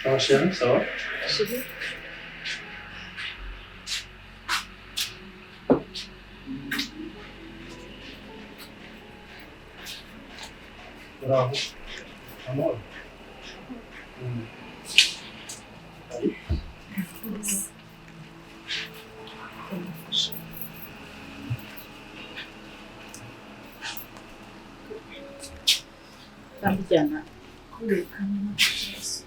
Ça va chérie, ça va? Chérie. Bravo. Amor. Allez. Vijana kule kama Yesu.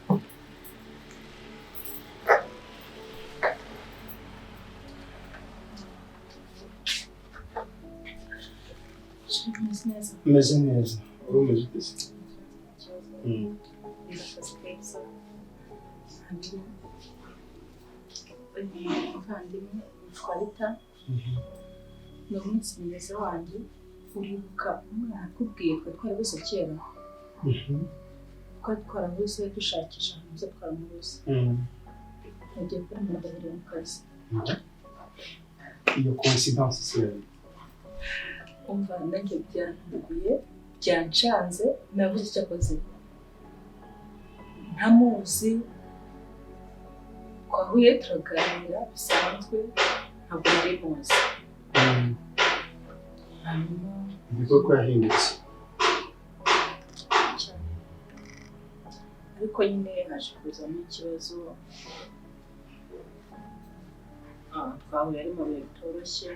Umeze neza. Uri umeze ute se? Umuvandimwe Twarita ni umunsi mwiza wanjye uribuka umwana akubwiye ko twarabuze kera twari twarabuze dushakisha ahantu zo twaramubuze nagiye kuri mudahiri mu kazi iyo coincidence c'est umva nanjye byantuguye byancanze nabuze icyo akoze ntamuzi twahuye turaganira bisanzwe ntabwo nari muzi bivuga ko yahindutse ariko nyine haje kuzamo ikibazo twahuye ari mu bihe bitoroshye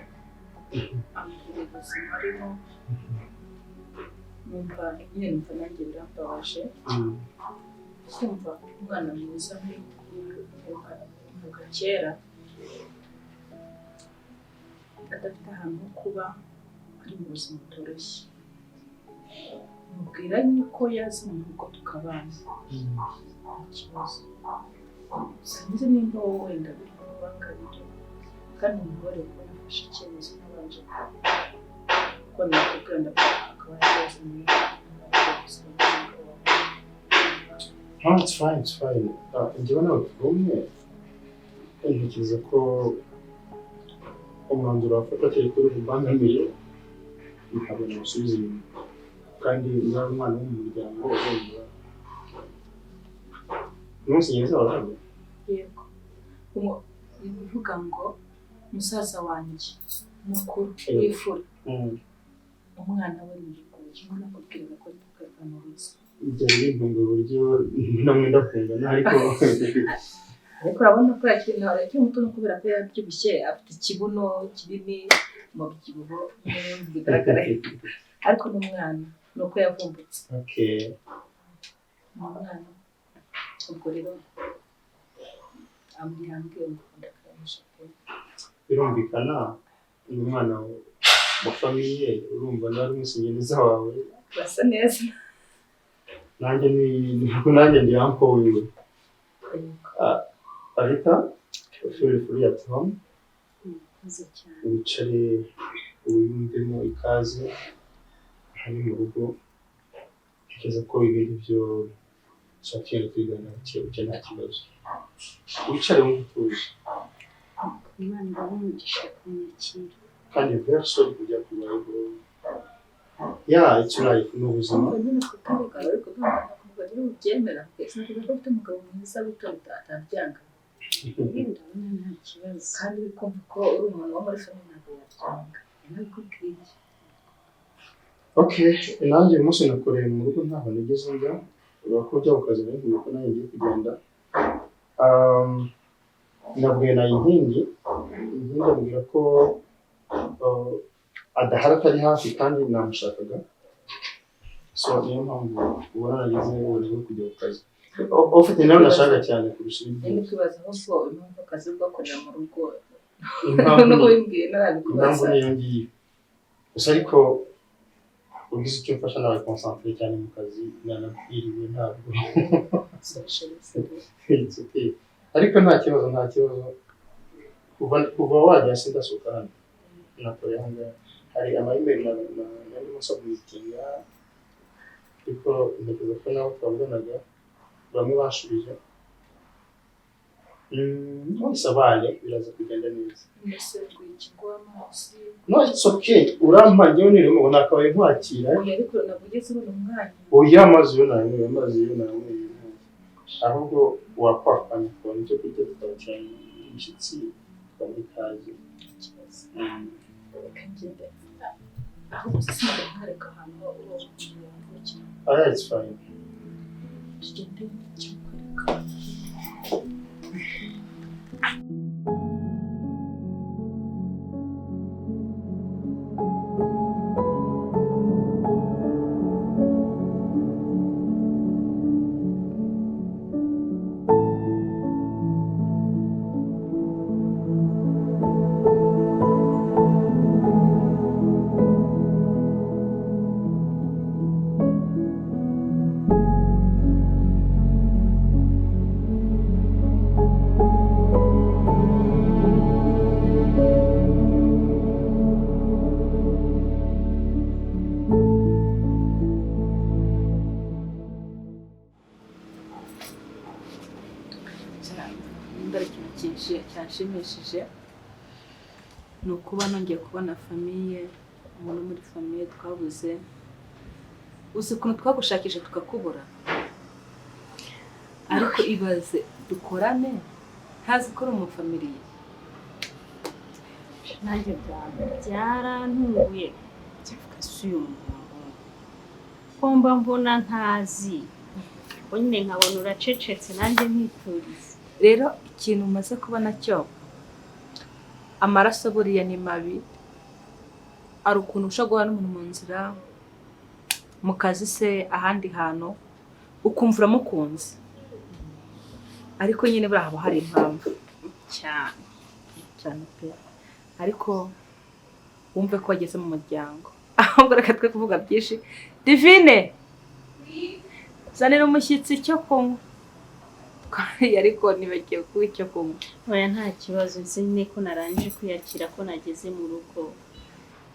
ambwira ubuzima arimo numva nanjye birambabaje kumva umwana mwiza nk'uyu kera adafite ahantu ho kuba ari mu buzima butoroshye mubwira yuko yaza mu rugo tukabana ikibazo sinzi nimba wowe wenda biri kubangamira kandi umugore ko yafashe icyemezo ntabanje ko nakubwira akaba yaza mu No, it's fine. Njyewe nawe tugumye ntekereza ko umwanzuro wafata atari kuri ubangamiye ntabwo namusubiza inyuma kandi niba ari umwana wo mu muryango urumva umunsi neza warangiye yego bivuga ngo musaza wanjye mukuru w'ifura umwana we ni uko nakubwiraga ko tukaganiriza byari bintunga uburyo namwe ndakundana ariko urabona ko yakiri muto no kubera ko yabyibushye afite ikibuno kinini mu byibuho bigaragara ariko n'umwana ni uko yavumbutse umwana ubwo rero ambwira ngo ndakamusha pe birumvikana ni umwana wa famiye urumva nari umusingiza wawe basa neza nanjye ndi uncle wiwe Arita feel free at home wicare wiyumvemo ikaze hari mu rugo ntekereza ko ibintu byo shakira kwigana cyo nta kibazo wicare wumve utuje Imana ndamugisha kunyakira kandi verso kujya kubaho it's life n'ubuzima nyine kutabikora ariko ntabwo ubyemera ndetse n'ubwo ufite umugabo mwiza witonda atabyanga ndabona nta kibazo kandi bikumva ko uri umuntu wo muri famille ntabwo yabyanga nabikubwiye nanjye umunsi nakoreye mu rugo ntaho nigeze njya urako ujya ku kazi ariko nuko nanjye ngiye kugenda nabwiye na inkingi ambwira ko adahari atari hafi kandi namushakaga so niyo mpamvu ubona nageze uburyo bwo kujya ku kazi ufite nawe nashaka cyane kurusha ibindi tubaza ahubwo impamvu akazi ugakorera mu rugo impamvu narabikubaza niyo ngiye gusa ariko ugize icyo mfasha nawe concentrate cyane mu kazi nanabwiriwe ntabwo ariko nta kibazo kuva wajya sindasohoka hano nakore ahangaha hari ama-email nari musubmitinga ariko ntekereza ko nabo twavuganaga bamwe bashubije isabane biraza kugenda neza no it's okay urampa njyewe nirimo nakabaye nkwakira ariko nabugeze ubona umwanya oya amazi yo nayo ahubwo wakwakana ukabona icyo kurya tukabacana imishyitsi tukamuha ikaze. Reka ngende ahubwo sinjya nkareka ahantu uruhukira. It's fine. Tugende icyo kwereka. Cyanshimishije ni ukuba nongeye kubona famiye, umuntu muri famiye twabuze. Uzi ukuntu twagushakisha tukakubura, ariko ibaze dukorane ntazi ko uri umufamiliye. Nanjye byarantunguye kivuga si uyu muntu ko mba mbona ntazi, ngo nyine nkabona uracecetse nanjye ntiturize. Rero ikintu umaze kubona cyo amaraso buriya ni mabi. Ari ukuntu ushobora guhura n'umuntu mu nzira, mu kazi se, ahandi hantu ukumva uramukunze, ariko nyine buriya haba hari impamvu cyane pe. Ariko wumve ko wageze mu muryango. Ahubwo reka twe kuvuga byinshi. Divine, zanira umushyitsi cyo kunywa. Ariko nibagiye kuba icyo kunywa. Oya nta kibazo, nzi ne ko narangije kwiyakira ko nageze mu rugo.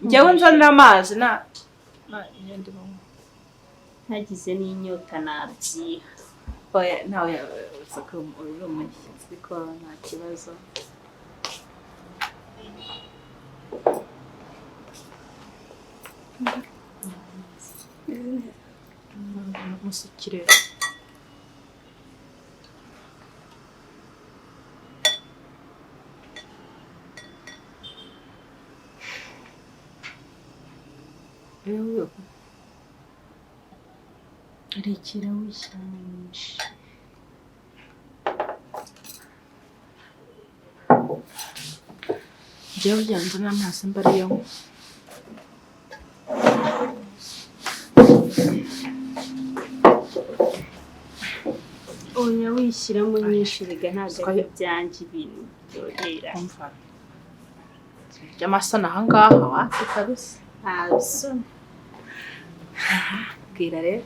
Njyewe nzanira amazi n'indi banywa. Nagize n'inyota nabyiha. Oya nawe usaka uri umushyitsi ariko nta kibazo. Musukire. Rekera wishyiranisha. Njyewe byanze n'amazi mbariyo. Oya wishyiramo nyinshi rega ntabwo ari byanjye ibintu byorera. Umva. Y'amasana aha ngaha wapi kabisa. Abisona. Bwira rero.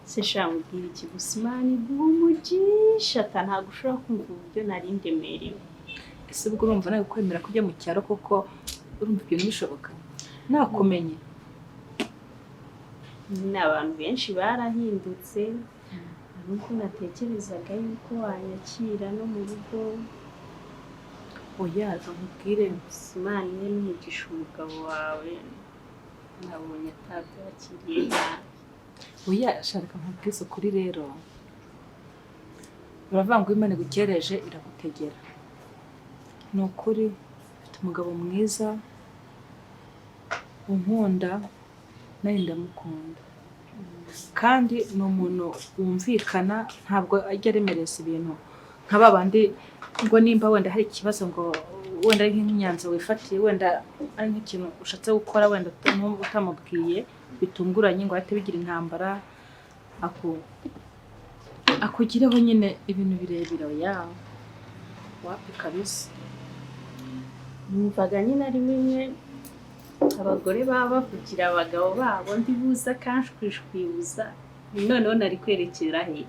Sishaka kubwira iki gusa Imana iguha umugisha ntabwo ushobora kumva uburyo nari ndemerewe. Ese ubwo urumva nawe kwemera kujya mu cyaro koko urumva ibintu bishoboka? Nakumenye. N'abantu benshi barahindutse. Nuko natekerezaga yuko wanyakira no mu rugo. Oya nkubwire Imana n'umugisha umugabo wawe nabonye atabyakiriye nabi. Oya shaka nkubwize ukuri rero. Uravuga ngo Imana igukereje iragutegera. Ni ukuri ufite umugabo mwiza unkunda nawe ndamukunda. Kandi ni umuntu wumvikana, ntabwo ajya aremereza ibintu nka babandi ngo nimba wenda hari ikibazo ngo wenda ari nk'inyanza wifatiye, wenda ari nk'ikintu ushatse gukora wenda utamubwiye bitunguranye ngo ahite bigira intambara, akugireho nyine ibintu birebire. Yawe wapi kabisa. Numvaga nyine ari bimwe abagore baba bavugira abagabo babo ndibuza kanshwishwibuza, noneho nari kwerekera he.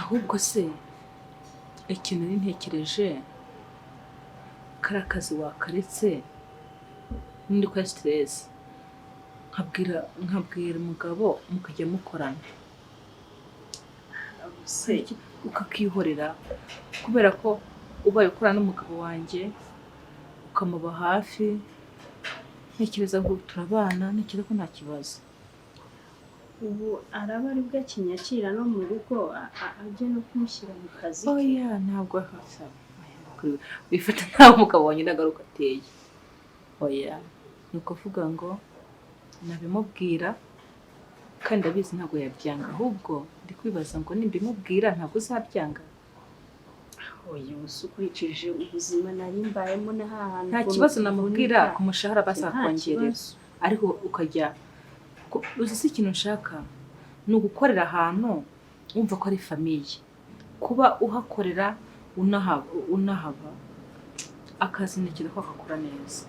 Ahubwo se ikintu nintekereje kari akazi wakaretse n'indi kwa stress nkabwira umugabo mukajya mukorana ukakihorera, kubera ko ubaye ukorana n'umugabo wanjye ukamuba hafi, ntekereza ngo turabana, ntekereza ko nta kibazo. ubu araba ari bwo akinyakira no mu rugo ajye no kumushyira mu kazi ke. Oya ntabwo hasaba wifata ntawe umugabo wanjye nagaruka ateye. Oya ni ukuvuga ngo nabimubwira kandi abizi ntabwo yabyanga, ahubwo ndi kwibaza ngo nimbimubwira ntabwo uzabyanga. Oya usukurikije ubuzima nari mbayemo na hahandi. Nta kibazo namubwira ku mushahara bazakongerera, ariko ukajya uzi si ikintu nshaka ni ugukorera ahantu wumva ko ari famiye, kuba uhakorera unahaba akazi ntekereza ko akakora neza.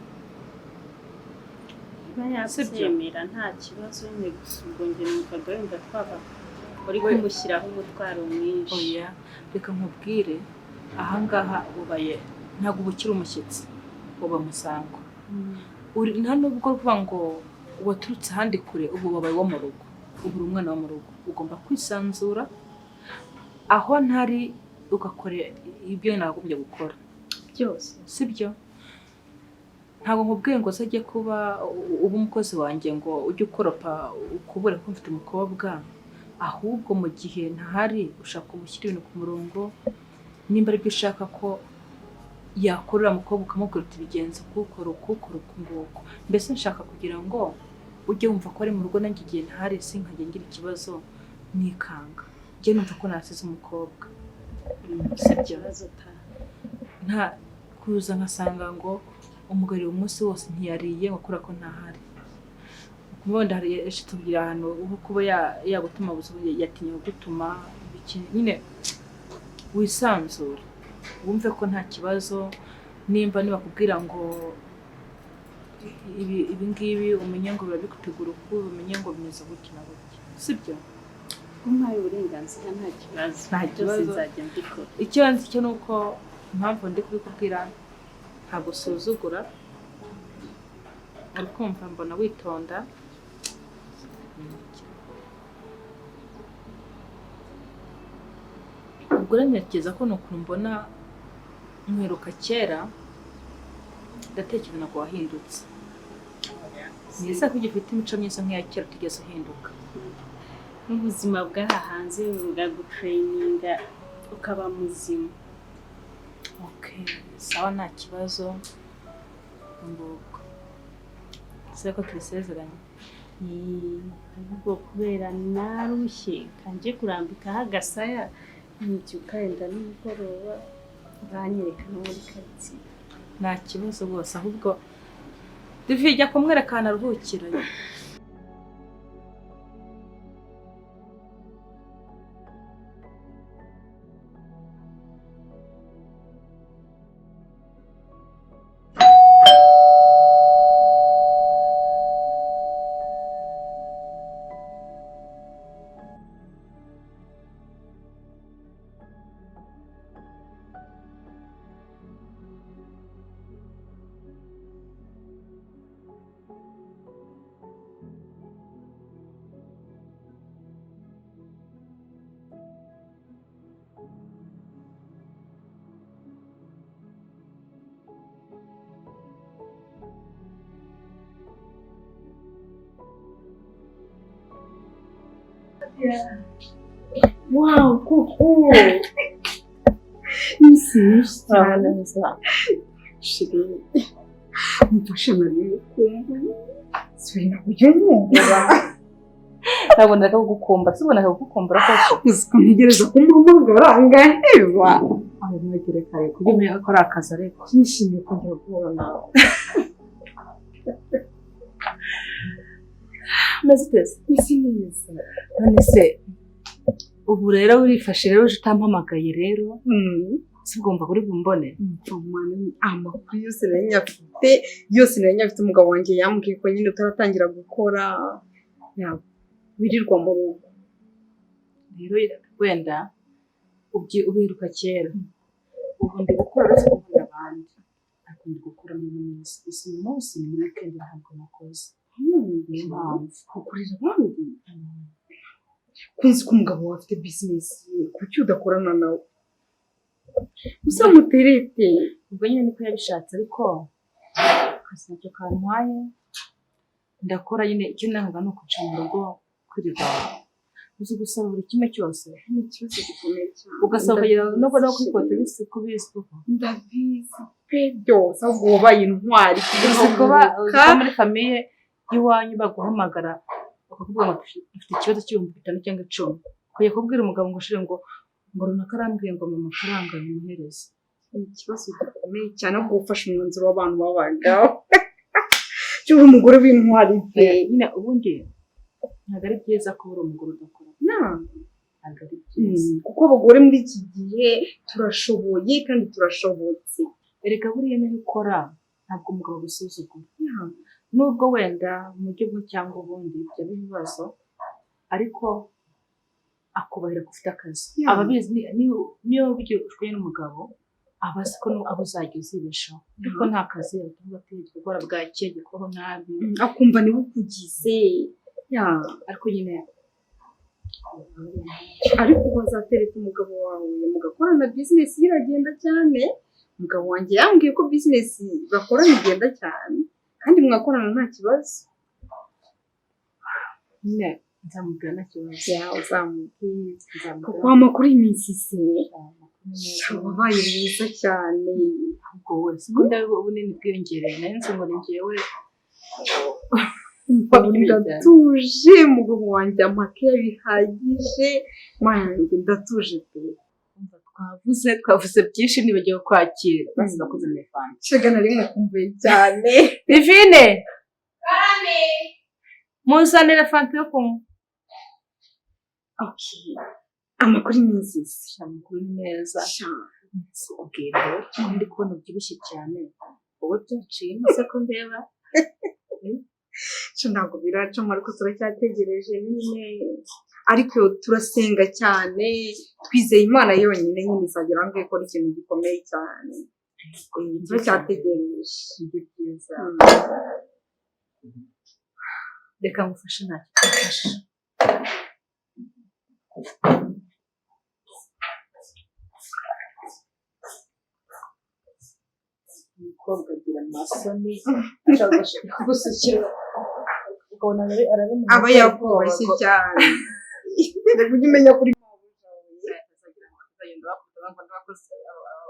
Niba yabyemera nta kibazo nyine, gusa ubwo njye numvaga wenda twaba uri kumushyiraho umutwaro mwinshi. Oya reka nkubwire, ahangaha ubaye ntabwo uba ukiri umushyitsi, uba musangwa. Nta nubwo kuvuga ngo waturutse ahandi kure, ubu wabaye wo mu rugo, ubu uri umwana wo mu rugo, ugomba kwisanzura aho ntari ugakora ibyo nagombye gukora byose, sibyo? Ntabwo nkubwiye ngo uzajye kuba uba umukozi wanjye ngo ujye ukoropa ukubure ko mfite umukobwa, ahubwo mu gihe ntahari ushaka kumushyira ibintu ku murongo. Nimba aribyo ushaka ko yakorera umukobwa ukamubwira uti bigenze ukukora uku nguku, mbese nshaka kugira ngo ujye wumva ko ari mu rugo, nanjye igihe ntahari sinkajya ngira ikibazo nikanga, njye numva ko nasize umukobwa. Sibyo? Nta kuza nkasanga ngo umugabo umunsi wose ntiyariye wakora ko ntahari. Kumubona hari tubwira ahantu ubu kuba yagutuma yatinye gutuma nyine wisanzura wumve ko nta kibazo. Nimba bakubwira ngo ibi ngibi umenye ngo biba bigutegura uku, umenye ngo bimeze gutya na gutya, sibyo? umpaye uburenganzira nta kibazo, byose nzajya mbikora. Icyo nzi cyo ni uko impamvu ndi kubikubwira ntabwo usuzugura, uri kumva mbona witonda. Ubwo ntekereza ko ni ukuntu mbona mwiruka kera, ndatekereza ntabwo wahindutse. Neza ko ugifite imico myiza nk'iya kera utigeze uhinduka. N'ubuzima bw'aha hanze buragutrayininga ukaba muzima. Okay, sawa nta kibazo. Mbuko se ko tubisezeranye. Ahubwo kubera narushye kanje kurambikaho agasaya, nibyuka yenda n'umugoroba uranyereka no muri karitsiye. Nta kibazo bose, ahubwo duvijya kumwerekana aruhukira. Yeah. Wow, cool. Sim, está. Cheguei. Não tô chamando ele como. Suena kujyamo. Ntabona ko gukumba, sibona ko gukumbura ko. Uzikongereza kumamagara ngaheba. Aho nagire kare kujye akora akazi ariko. Nishimiye kongera guhura nawe. Mezitese. Isi neza. None se ubu rero urifashe rero utampamagaye rero. Sibwumva kuri bumbone. Amakuru yose nari nyafite umugabo wanjye yambwiye ko nyine utaratangira gukora wirirwa mu rugo. Rero wenda ubiruka kera. Ubu ndi gukora uretse kuvuga abandi. Ariko ndi gukora mu minsi. Isi munsi ni weekend ntabwo nakoze. Niyo mpamvu ukorera abandi. Kunzi ko umugabo wawe afite business, kuki udakorana nawe? Usa muterete. ubwo nyine niko yabishatse, ariko akazi nacyo kantwaye. Ndakora nyine icyo nangaga ni ukuca mu rugo kwirirwa uzi gusaba buri kimwe cyose ni ikibazo gikomeye cyane ugasaba ukagira no kuri kotegisi kubizwa ndabizi pe byose ahubwo wabaye intwari uzi kuba muri famiye y'iwanyu baguhamagara bakakubwira ngo dufite ikibazo cy'ibihumbi 5 cyangwa 10 ukwiye kubwira umugabo ngo ushire ngo runaka arambwiye ngo mu mafaranga bimuhereze ni ikibazo gikomeye cyane ahubwo ufashe umwanzuro w'abantu babagaho cy'uwo umugore w'intwari pe nyine ubundi ntabwo ari byiza ko uri umugore udakora ntabwo ari byiza kuko abagore muri iki gihe turashoboye kandi turashobotse erega buriya niyo ukora ntabwo umugabo agusuzugura nubwo wenda mu buryo bumwe cyangwa ubundi ibyo bibazo ariko akubahira ko ufite akazi aba abizi niyo ugishwe n'umugabo aba azi ko abo uzajya uzibeshaho ariko nta kazi atuvuga ati gukora bwake gikoho nabi akumva niwe ukugize ariko nyine ariko wazatereta umugabo wawe mugakorana business iragenda cyane umugabo wanjye yambwiye ko business bakorana igenda cyane kandi mwakorana nta kibazo nyine nzamubwira nta kibazo uzamubwira kuko amakuru y'iminsi se wabaye mwiza cyane ubwo wese ko ndabibo ubunini bwiyongereye nanze ngo njyewe ndatuje umugabo wanjye amakeya bihagije manjye ndatuje pe twavuze byinshi nibagiwe kwakira basi nakoze nefana shaga nari mukumbuye cyane Divine Karame muzanira fanta yo kunywa okay amakuru y'iminsi amakuru ni meza ubwira ndi kubona ubyibushye cyane wowe byaciye se ko ndeba ntabwo biracamo ariko turacyategereje nyine ariko turasenga cyane twizeye Imana yonyine nyine izagera ngo ikore ikintu gikomeye cyane turacyategereje ibyo byiza reka ngufashe ntacyo twafashe umukobwa agira amasoni ashaka gusukira ukabona aba yapolisi cyane reka ujye umenya kuri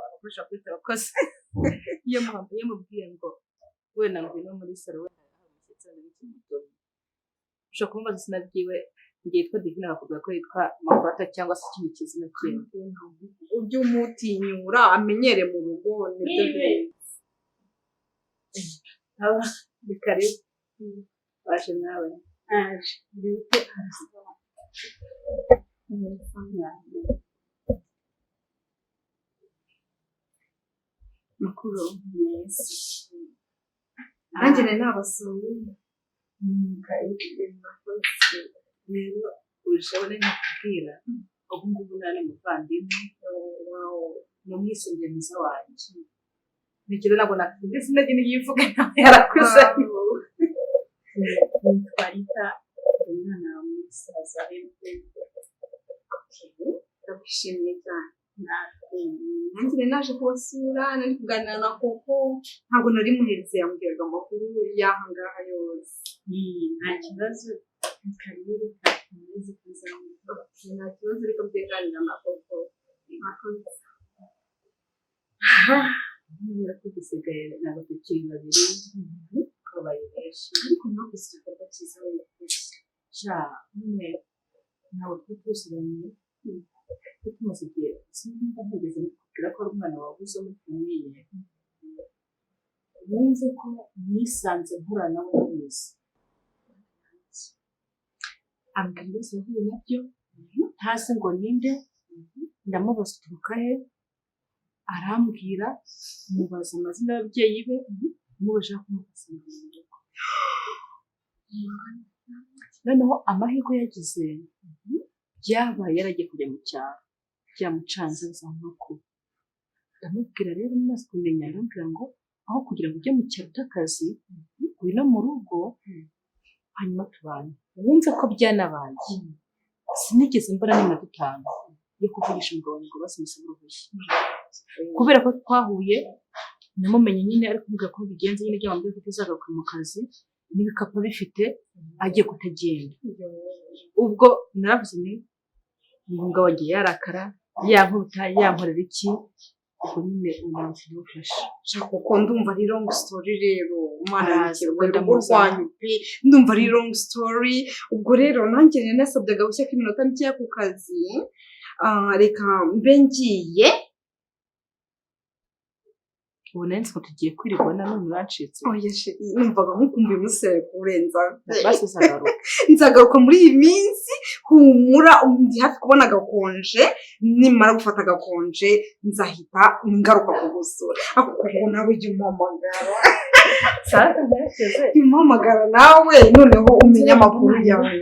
abakoresha kuri abakozi iyo mubwiye ngo wenda ngwino muri salo wenda umushyitsi wenda w'ikimutomo ushobora kumubaza izina ryiwe igihe yitwa Divine bakubwira ko yitwa Makurata cyangwa se ikindi kizina kindi ujye umutinyura amenyere mu rugo nibyo ni karibu waje nawe aje bite makuru meza nanjye nari nabasuye rero urushabone nakubwira ubu ngubu nari muvandimwe ni umwisengeniza wanjye ntikiri nabwo nakubwira izina rye n'iyivuga nawe yarakuze nitwa Rita umwana wa musaza ndakwishimiye cyane nanjye naje kubasura nari kuganira na Koko ntabwo nari muhereze yambwiraga amakuru y'aha ngaha yose nta kibazo karibu kakomeze kuzamuka nta kibazo reka mbeganira na Koko niba tugisigaye ntabwo tukiri babiri twabaye benshi ariko ntabwo si igikorwa cyiza wese nyine ntabwo turi tuziranye tumaze igihe sinumva ntigeze mbikubwira ko ari umwana wabuze muri famiye wumve ko nisanze mpura nawe neza ambwira ibibazo yahuye nabyo ntazi ngo ninde ndamubaza uturuka he arambwira mubaza amazina y'ababyeyi be mubasha kumukasanga mu rugo noneho amahirwe yagize byabaye yaragiye kujya mu cyaro byamucanze bizamumakuru ndamubwira rero mumaze kumenya ndambwira ngo aho kugira ngo ujye mu cyaro utakazi wino mu rugo hanyuma tubane wumve ko byanabaye sinigeze mbona n'iminota 5 yo kuvugisha umugabo ngo basimusaba uruhushya kubera ko twahuye namumenye nyine ariko mvuga ko bigenze nyine byamubwiye ko tuzagaruka mu kazi n'ibikapu bifite agiye kutagenda. Ubwo naravuze ni umugabo wagiye yarakara yankubita yankorera iki ubwo nyine umunsi n'ufashe shaka uko ndumva ari long story rero umwana yikirwa ndamurwanya pe ndumva ari long story ubwo rero nanjye nasabye agahushya k'iminota mike ku kazi reka mbe ngiye ubu nari ko tugiye kwiribona none urancitse oya numvaga nkukumbuye umusore kurenza basi nzagaruka muri iyi minsi humura ndi hafi kubona agakonje nimara gufata agakonje nzahita ngaruka kugusura ako kuko nawe jya umpamagara sara ndarekeze umpamagara nawe noneho umenya amakuru yawe.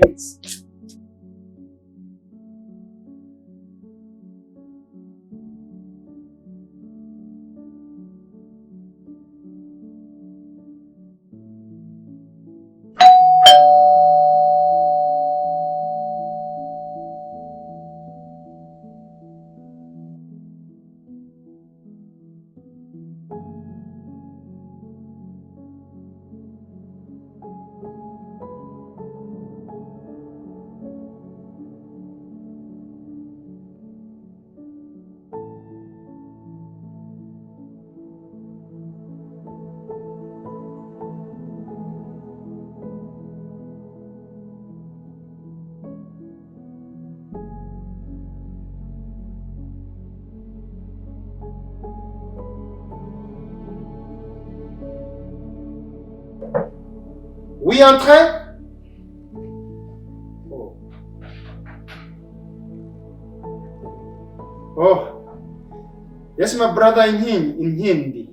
Oui, entrez. Oh. Yes, my brother in Hindi.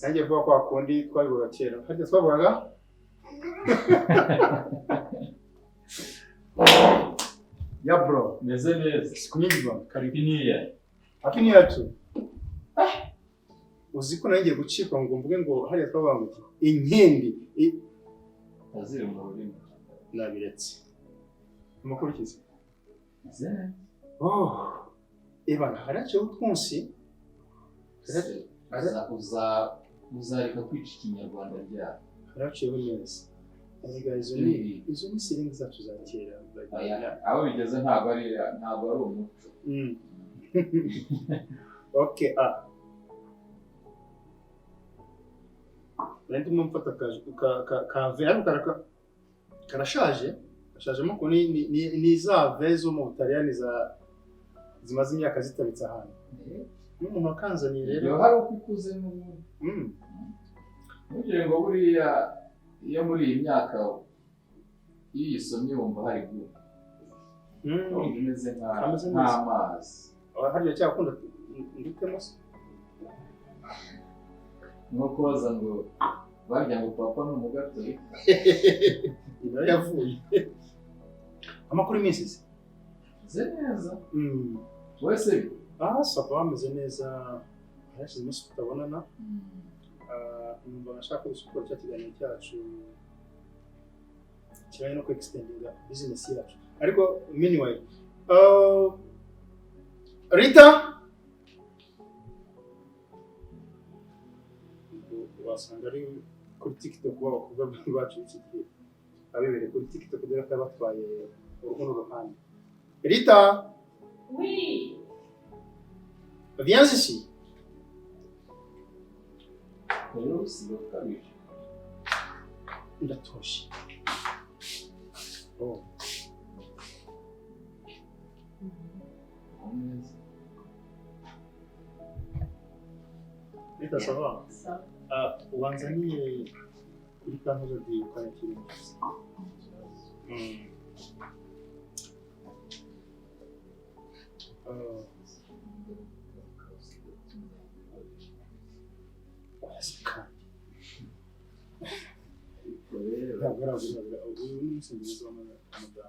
Nanjye vuga kwa kundi twabivuga kera. Harya twavugaga? Ya bro. Meze neza. Siku nyingi bro. Karibu. Happy New Year too. Uzi ko nanjye gucikwa ngo mvuge ngo hariya twavuga ngo inkindi. Azire mu rurimi. Nabiretse. Amakuru kizi. Meze. Oh. Eba haracho utwonsi. Uzareka kwica ikinyarwanda rya. Haracho neza. Izo ni siringi zacu za kera. Aho bigeze ntabwo ari umuco. Okay, Nandi mumfata kave ariko karashaje. Ashajemo ko ni za vezo mu Butaliyani zimaze imyaka zitabitse ahantu. N'umuntu wakanzaniye rero. Yo hari ukukuze n'umuntu. Nugire ngo buriya iyo muri iyi myaka iyo yisomye wumva hari bwo. Imeze nk'amazi. Hariya cyakunda ndutemo se. Nuko waza ngo barya ngo papa n'umugatori. Yavuye. Amakuru iminsi neza. Wese sapa ameze neza. Hashize umunsi tutabonana. Numva nashaka gusukura cya kiganiro cyacu kiranye no ku extendinga business yacu. Ariko meanwhile Rita wasanga ari kuri TikTok w'abakobwa bacu iki gihe abibere kuri TikTok dore ko batwaye urukundo ruhande. Rita, oui, viens ici. rero sibo kabiri. Ndatoshe. Oh. Rita, ça va? Wanzaniye kuri kantu di kwakira. Uyu ni umusingizo w'amagambo.